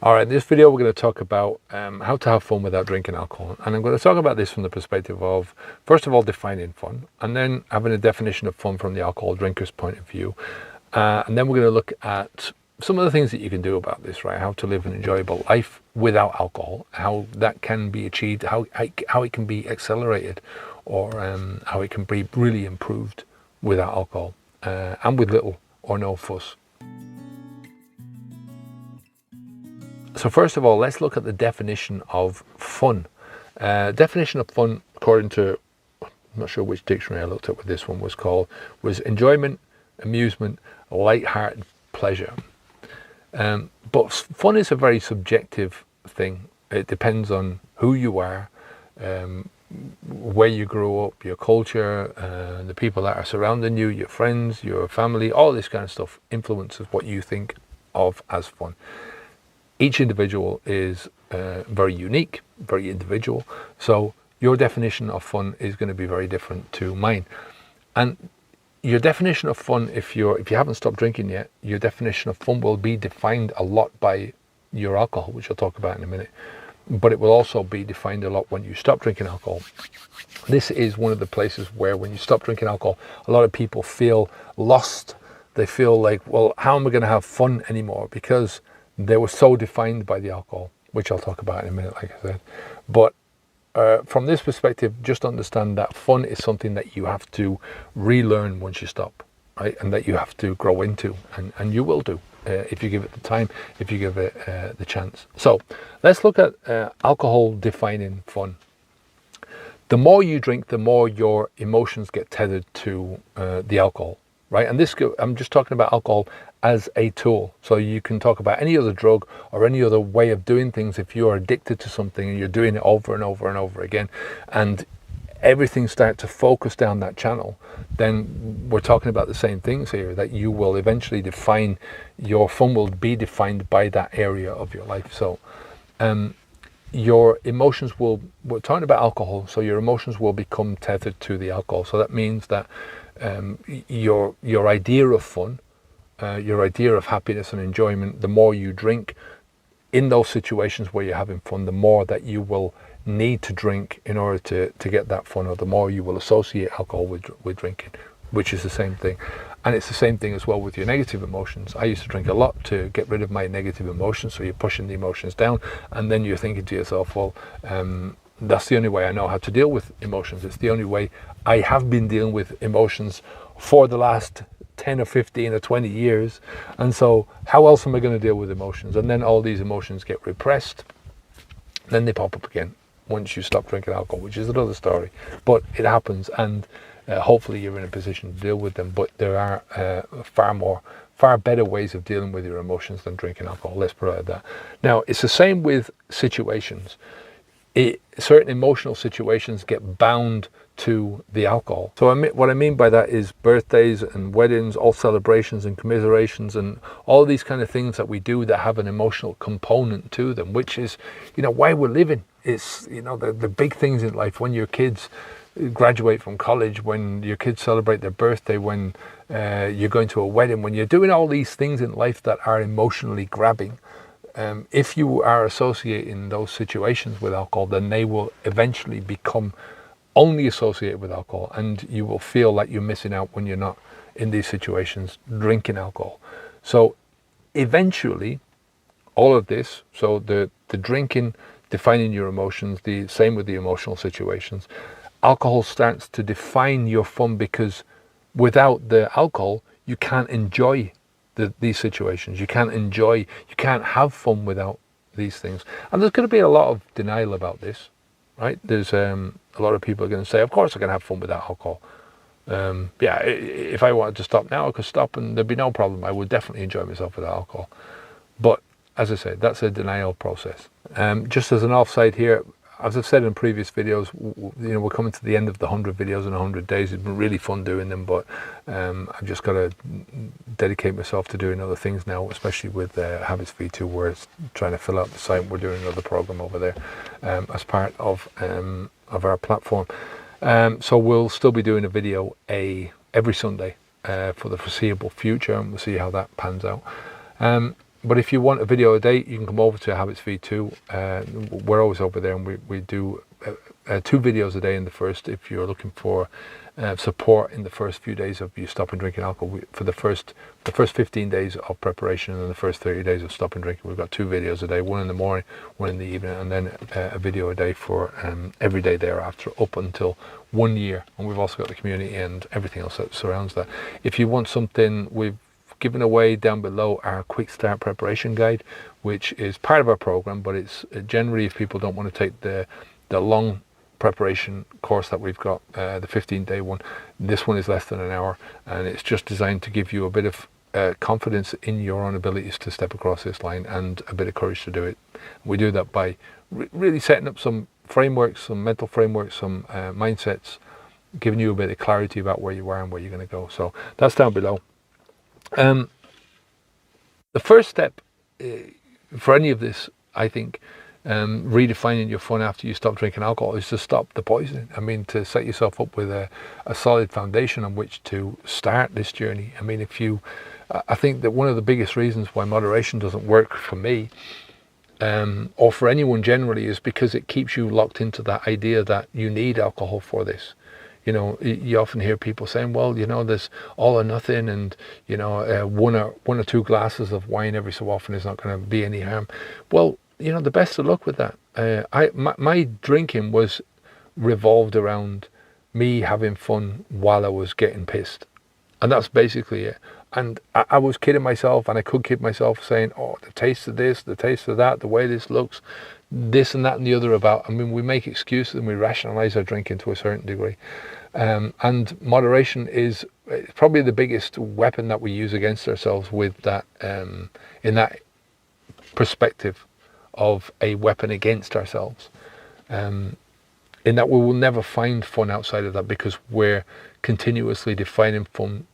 All right, in this video we're going to talk about how to have fun without drinking alcohol. And I'm going to talk about this from the perspective of, first of all, defining fun, and then having a definition of fun from the alcohol drinker's point of view. And then we're going to look at some of the things that you can do about this, right? How to live an enjoyable life without alcohol, how that can be achieved, how it can be accelerated, or how it can be really improved without alcohol and with little or no fuss. So first of all, let's look at the definition of fun. Definition of fun, according to, I'm not sure which dictionary I looked at with this one, was enjoyment, amusement, light-hearted pleasure. But fun is a very subjective thing. It depends on who you are, where you grew up, your culture, the people that are surrounding you, your friends, your family, all this kind of stuff influences what you think of as fun. Each individual is very unique, very individual. So your definition of fun is going to be very different to mine. And your definition of fun, if you haven't stopped drinking yet, your definition of fun will be defined a lot by your alcohol, which I'll talk about in a minute. But it will also be defined a lot when you stop drinking alcohol. This is one of the places where when you stop drinking alcohol, a lot of people feel lost. They feel like, well, how am I going to have fun anymore? Because they were so defined by the alcohol, which I'll talk about in a minute, like I said. But from this perspective, just understand that fun is something that you have to relearn once you stop, right? And that you have to grow into, and you will do if you give it the time, if you give it the chance. So let's look at alcohol defining fun. The more you drink, the more your emotions get tethered to the alcohol, right? And this, I'm just talking about alcohol as a tool. So you can talk about any other drug or any other way of doing things. If you are addicted to something and you're doing it over and over and over again, and everything starts to focus down that channel, then we're talking about the same things here, that you will eventually define, your fun will be defined by that area of your life. So your emotions we're talking about alcohol, so your emotions will become tethered to the alcohol. So that means that your idea of fun, your idea of happiness and enjoyment, the more you drink in those situations where you're having fun, the more that you will need to drink in order to get that fun, or the more you will associate alcohol with drinking, which is the same thing. And it's the same thing as well with your negative emotions. I used to drink a lot to get rid of my negative emotions, so you're pushing the emotions down, and then you're thinking to yourself, well, that's the only way I know how to deal with emotions. It's the only way I have been dealing with emotions for the last 10 or 15 or 20 years. And so how else am I going to deal with emotions? And then all these emotions get repressed. Then they pop up again once you stop drinking alcohol, which is another story. But it happens, and hopefully you're in a position to deal with them. But there are far better ways of dealing with your emotions than drinking alcohol. Let's put it like that. Now, it's the same with situations. Certain emotional situations get bound to the alcohol. So what I mean by that is birthdays and weddings, all celebrations and commiserations and all these kind of things that we do that have an emotional component to them, which is, why we're living. It's, the big things in life, when your kids graduate from college, when your kids celebrate their birthday, when you're going to a wedding, when you're doing all these things in life that are emotionally grabbing. If you are associating those situations with alcohol, then they will eventually become only associated with alcohol, and you will feel like you're missing out when you're not in these situations drinking alcohol. So eventually all of this, so the drinking, defining your emotions, the same with the emotional situations, alcohol starts to define your fun, because without the alcohol you can't enjoy these situations. You can't have fun without these things. And there's going to be a lot of denial about this, right? There's a lot of people are going to say, of course I can have fun without alcohol. If I wanted to stop now, I could stop and there'd be no problem. I would definitely enjoy myself without alcohol. But as I said, that's a denial process. Just as an offside here, as I've said in previous videos, we're coming to the end of the 100 videos in 100 days. It's been really fun doing them, but I've just got to dedicate myself to doing other things now, especially with Habits V2, where it's trying to fill out the site. We're doing another program over there as part of our platform. So we'll still be doing a video every Sunday for the foreseeable future, and we'll see how that pans out. But if you want a video a day, you can come over to Habits Feed too. We're always over there, and we do 2 videos a day in the first. If you're looking for support in the first few days of you stopping drinking alcohol, for the first 15 days of preparation and the first 30 days of stopping drinking, we've got 2 videos a day, one in the morning, one in the evening, and then a video a day for every day thereafter up until 1 year. And we've also got the community and everything else that surrounds that. If you want something, we've given away down below our quick start preparation guide, which is part of our program, but it's generally, if people don't want to take the long preparation course that we've got, the 15-day one, this one is less than an hour, and it's just designed to give you a bit of confidence in your own abilities to step across this line and a bit of courage to do it. We do that by really setting up some frameworks, some mental frameworks, some mindsets, giving you a bit of clarity about where you are and where you're going to go. So that's down below. The first step for any of this, I think, redefining your fun after you stop drinking alcohol, is to stop the poisoning. I mean, to set yourself up with a solid foundation on which to start this journey. I mean, I think that one of the biggest reasons why moderation doesn't work for me, or for anyone generally, is because it keeps you locked into that idea that you need alcohol for this. You know, you often hear people saying, well, you know, there's all or nothing, and, you know, one or 2 glasses of wine every so often is not going to be any harm. Well, you know, the best of luck with that. My drinking was revolved around me having fun while I was getting pissed. And that's basically it. And I was kidding myself, and I could kid myself saying, oh, the taste of this, the taste of that, the way this looks, this and that and the other about. I mean, we make excuses and we rationalize our drinking to a certain degree. And moderation is probably the biggest weapon that we use against ourselves, with that, in that perspective of a weapon against ourselves. In that we will never find fun outside of that, because we're continuously defining fun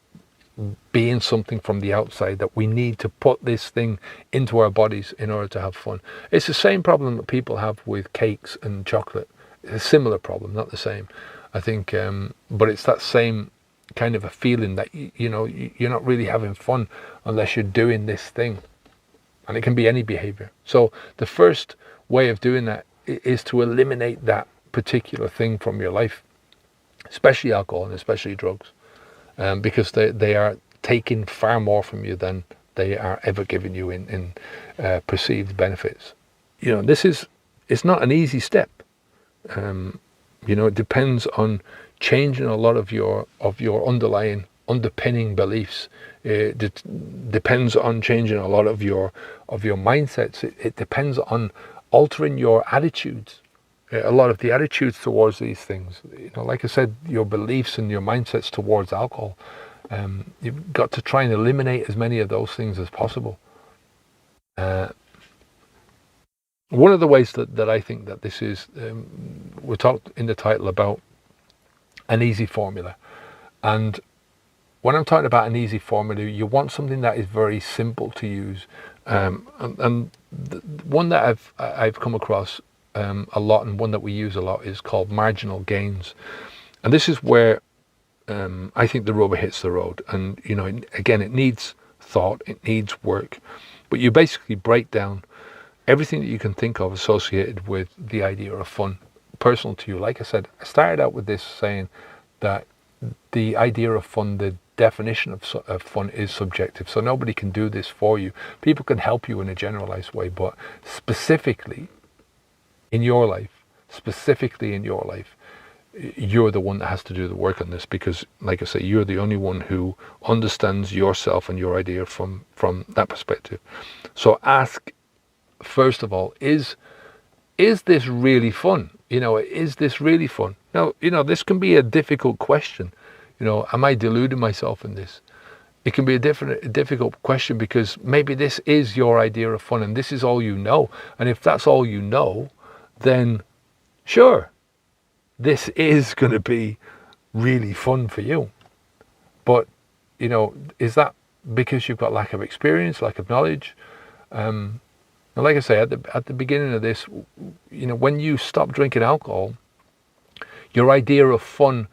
being something from the outside, that we need to put this thing into our bodies in order to have fun. It's the same problem that people have with cakes and chocolate. It's a similar problem, not the same, I think, but it's that same kind of a feeling that you know, you're not really having fun unless you're doing this thing, and it can be any behavior. So the first way of doing that is to eliminate that particular thing from your life, especially alcohol and especially drugs, because they are taking far more from you than they are ever giving you in perceived benefits. You know, it's not an easy step. You know, it depends on changing a lot of your underlying underpinning beliefs. It depends on changing a lot of your mindsets. It depends on altering your attitudes, a lot of the attitudes towards these things. You know, like I said, your beliefs and your mindsets towards alcohol. You've got to try and eliminate as many of those things as possible. One of the ways that I think that this is, we talked in the title about an easy formula. And when I'm talking about an easy formula, you want something that is very simple to use. And the one that I've come across a lot, and one that we use a lot, is called marginal gains. And this is where I think the rubber hits the road. And, you know, again, it needs thought, it needs work. But you basically break down everything that you can think of associated with the idea of fun, personal to you. Like I said, I started out with this saying that the idea of fun, the definition of fun, is subjective. So nobody can do this for you. People can help you in a generalized way, but specifically in your life, you're the one that has to do the work on this, because, like I say, you're the only one who understands yourself and your idea from that perspective. So ask, first of all, is this really fun? You know, is this really fun? Now, you know, this can be a difficult question. You know, am I deluding myself in this? It can be a difficult question, because maybe this is your idea of fun and this is all you know. And if that's all you know, then sure, this is going to be really fun for you. But, you know, is that because you've got lack of experience, lack of knowledge? And like I say, at the beginning of this, you know, when you stop drinking alcohol, your idea of fun,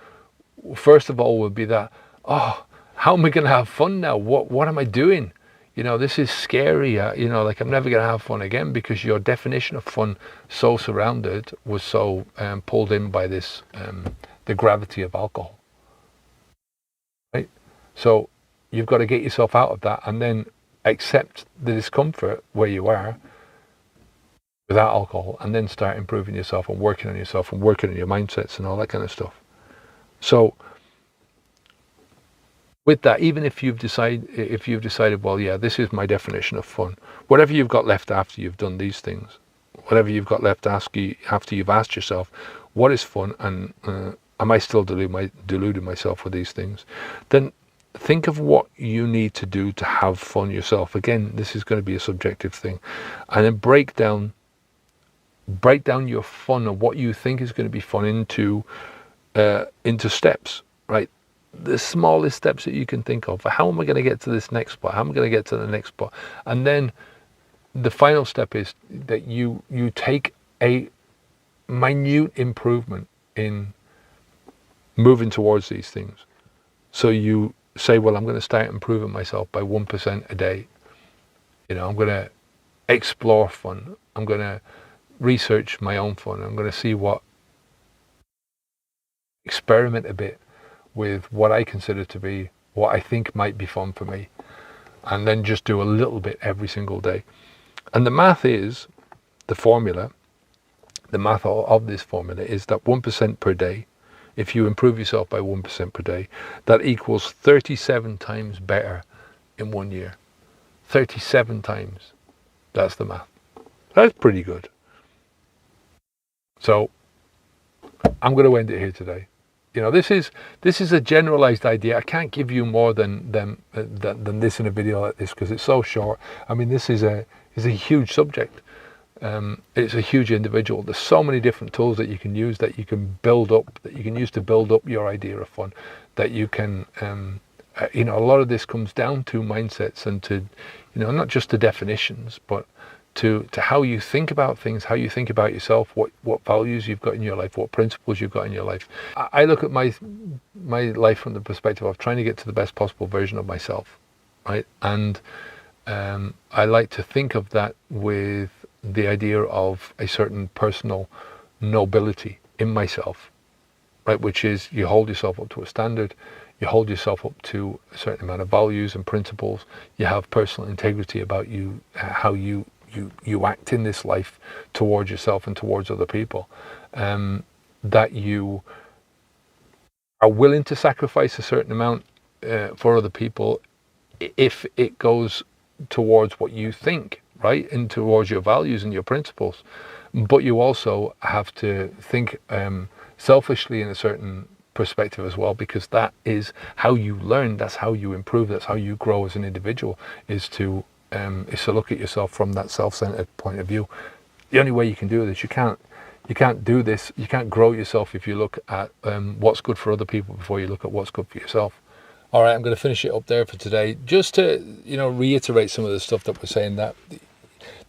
first of all, would be that, oh, how am I going to have fun now? What am I doing? this is scary. Like I'm never going to have fun again, because your definition of fun was so pulled in by this, the gravity of alcohol, right? So you've got to get yourself out of that and then accept the discomfort where you are without alcohol, and then start improving yourself and working on yourself and working on your mindsets and all that kind of stuff. So with that, even if you've decided, well, yeah, this is my definition of fun, whatever you've got left after you've done these things, whatever you've got left after you've asked yourself, what is fun, and am I still deluding myself with these things, then think of what you need to do to have fun yourself. Again, this is going to be a subjective thing, and then break down your fun, or what you think is going to be fun, into steps, right? The smallest steps that you can think of. How am I going to get to this next spot? How am I going to get to the next spot? And then the final step is that you take a minute improvement in moving towards these things. So you say, well, I'm going to start improving myself by 1% a day. I'm going to explore fun. I'm going to research my own fun. I'm going to experiment a bit with what I consider to be what I think might be fun for me, and then just do a little bit every single day. And the math is, the math of this formula is that 1% per day, if you improve yourself by 1% per day, that equals 37 times better in 1 year. 37 times. That's the math. That's pretty good. So I'm going to end it here today. This is a generalized idea. I can't give you more than this in a video like this, because it's so short. I mean, this is a huge subject. It's a huge individual. There's so many different tools that you can use, that you can use to build up your idea of fun, that you can, a lot of this comes down to mindsets, and to, not just the definitions, but to how you think about things, how you think about yourself, what values you've got in your life, what principles you've got in your life. I look at my life from the perspective of trying to get to the best possible version of myself, right? And I like to think of that with the idea of a certain personal nobility in myself, right? Which is, you hold yourself up to a standard, you hold yourself up to a certain amount of values and principles, you have personal integrity about you, how you act in this life towards yourself and towards other people, that you are willing to sacrifice a certain amount for other people, if it goes towards what you think, right, and towards your values and your principles. But you also have to think selfishly in a certain perspective as well, because that is how you learn, that's how you improve, that's how you grow as an individual, is to look at yourself from that self-centered point of view. The only way you can do this, you can't do this, you can't grow yourself if you look at what's good for other people before you look at what's good for yourself. All right, I'm going to finish it up there for today. Just to reiterate some of the stuff that we're saying, that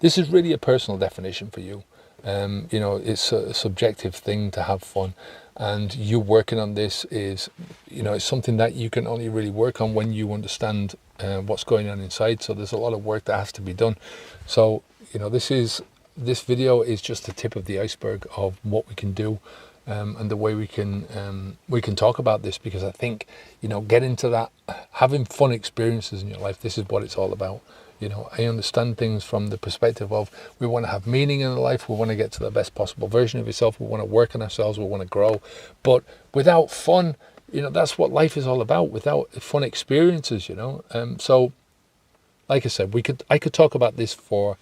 this is really a personal definition for you. It's a subjective thing to have fun, and you working on this is, it's something that you can only really work on when you understand what's going on inside. So there's a lot of work that has to be done. So this video is just the tip of the iceberg of what we can do, and the way we can talk about this, because I think, get into that, having fun experiences in your life. This is what it's all about. I understand things from the perspective of, we want to have meaning in life, we want to get to the best possible version of yourself, we want to work on ourselves, we want to grow. But without fun, that's what life is all about. Without fun experiences, so like I said, I could talk about this for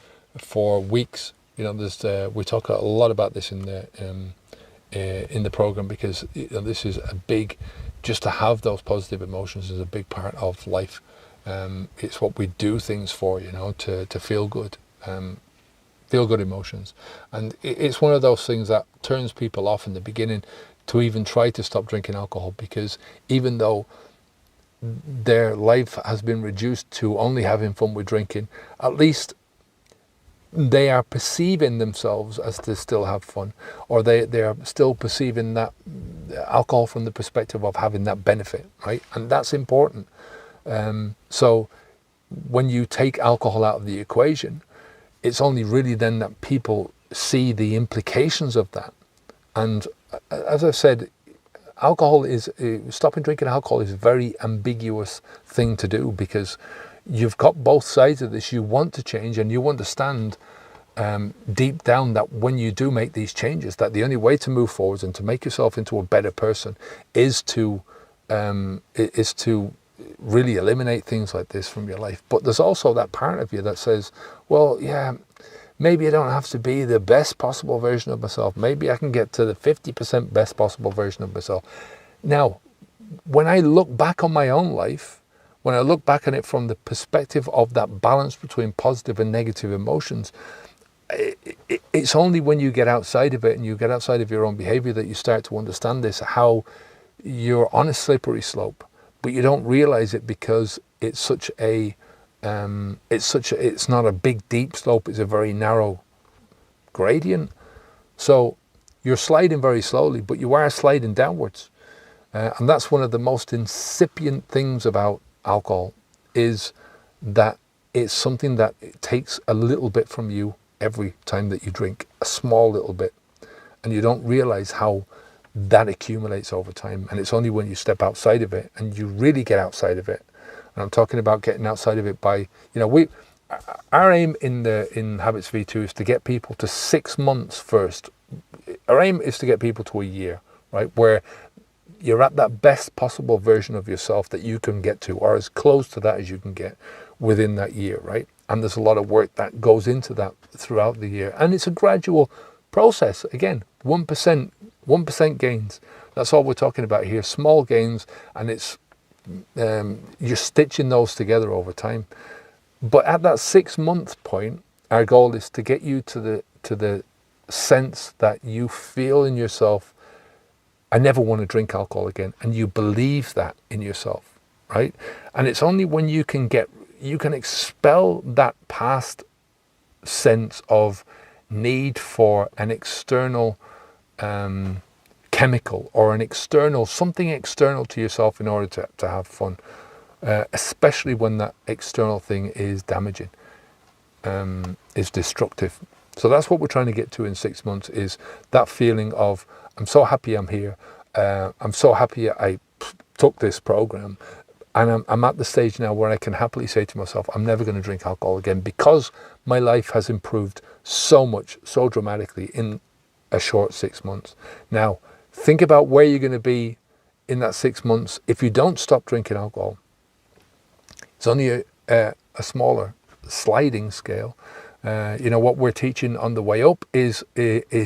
weeks. We talk a lot about this in the program, because this is a big, just to have those positive emotions is a big part of life. It's what we do things for, to feel good, feel good emotions. And it's one of those things that turns people off in the beginning to even try to stop drinking alcohol, because even though their life has been reduced to only having fun with drinking, at least they are perceiving themselves as to still have fun, or they are still perceiving that alcohol from the perspective of having that benefit, right? And that's important. So when you take alcohol out of the equation, it's only really then that people see the implications of that. And as I've said, stopping drinking alcohol is a very ambiguous thing to do, because you've got both sides of this. You want to change, and you understand deep down that when you do make these changes, that the only way to move forwards and to make yourself into a better person is to really eliminate things like this from your life. But there's also that part of you that says, well, yeah, maybe I don't have to be the best possible version of myself. Maybe I can get to the 50% best possible version of myself. Now, when I look back on my own life, when I look back on it from the perspective of that balance between positive and negative emotions, it's only when you get outside of it and you get outside of your own behavior that you start to understand this, how you're on a slippery slope, but you don't realize it because it's not a big deep slope. It's a very narrow gradient. So you're sliding very slowly, but you are sliding downwards. And that's one of the most incipient things about alcohol, is that it's something that it takes a little bit from you every time that you drink, a small little bit, and you don't realize how that accumulates over time. And it's only when you step outside of it and you really get outside of it, and I'm talking about getting outside of it by, our aim in Habits V2 is to get people to 6 months first. Our aim is to get people to a year, right, where you're at that best possible version of yourself that you can get to, or as close to that as you can get within that year, right? And there's a lot of work that goes into that throughout the year. And it's a gradual process. Again, 1% gains. That's all we're talking about here. Small gains, and it's you're stitching those together over time. But at that 6 month point, our goal is to get you to the sense that you feel in yourself, I never want to drink alcohol again, and you believe that in yourself, right? And it's only when you can expel that past sense of need for an external chemical or something external to yourself in order to have fun, especially when that external thing is damaging, is destructive. So that's what we're trying to get to in 6 months, is that feeling of, I'm so happy I'm here. I'm so happy I took this program. And I'm at the stage now where I can happily say to myself, I'm never going to drink alcohol again, because my life has improved so much, so dramatically in a short 6 months. Now, think about where you're going to be in that 6 months if you don't stop drinking alcohol. It's only a smaller sliding scale. What we're teaching on the way up is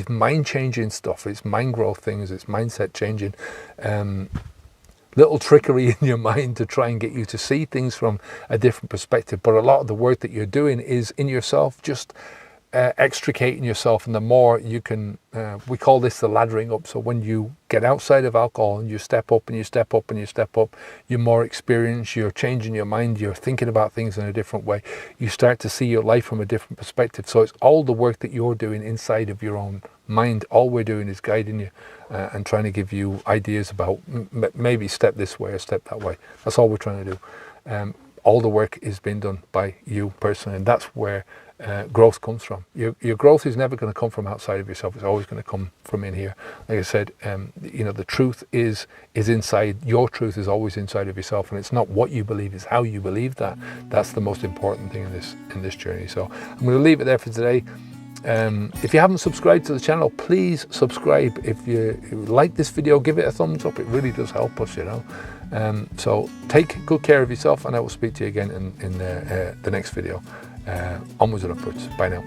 mind-changing stuff. It's mind growth things. It's mindset changing. Little trickery in your mind to try and get you to see things from a different perspective. But a lot of the work that you're doing is in yourself, just extricating yourself. And the more you can, we call this the laddering up. So when you get outside of alcohol and you step up and you step up and you step up, you're more experienced, you're changing your mind, you're thinking about things in a different way. You start to see your life from a different perspective. So it's all the work that you're doing inside of your own mind. All we're doing is guiding you and trying to give you ideas about maybe step this way or step that way. That's all we're trying to do. All the work is being done by you personally, and that's where growth comes from. Your growth is never going to come from outside of yourself. It's always going to come from in here. Like I said, the truth is inside. Your truth is always inside of yourself, and it's not what you believe, it's how you believe that. That's the most important thing in this journey. So I'm going to leave it there for today. If you haven't subscribed to the channel, please subscribe. If you like this video, give it a thumbs up. It really does help us, So take good care of yourself, and I will speak to you again in the next video. Onwards and upwards. Bye now.